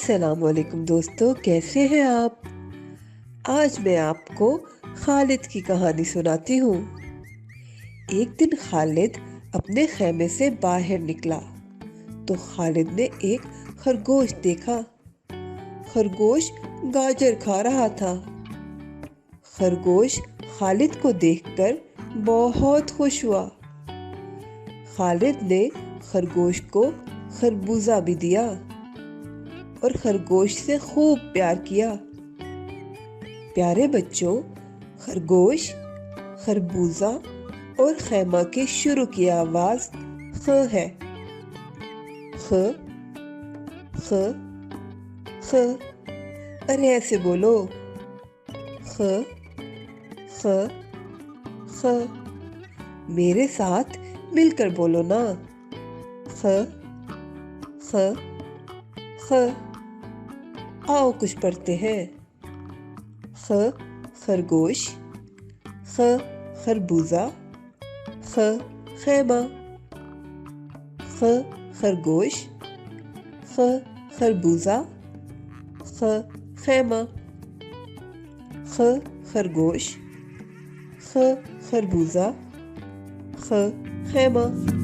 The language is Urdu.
السلام علیکم دوستو، کیسے ہیں آپ؟ آج میں آپ کو خالد کی کہانی سناتی ہوں۔ ایک دن خالد اپنے خیمے سے باہر نکلا تو خالد نے ایک خرگوش دیکھا۔ خرگوش گاجر کھا رہا تھا۔ خرگوش خالد کو دیکھ کر بہت خوش ہوا۔ خالد نے خرگوش کو خربوزہ بھی دیا اور خرگوش سے خوب پیار کیا۔ پیارے بچوں، خرگوش، خربوزہ اور خیمہ کے شروع کی آواز خ ہے۔ خ خ خ، ارے ایسے بولو۔ خ خ خ، میرے ساتھ مل کر بولو نا۔ خ خ خ، آؤ کچھ پڑھتے ہیں۔ خ خرگوش، خ خربوزہ، خ خیمہ۔ خ خرگوش، خ خربوزہ، خ خیمہ۔ خ خرگوش، خ خربوزہ، خ خیمہ۔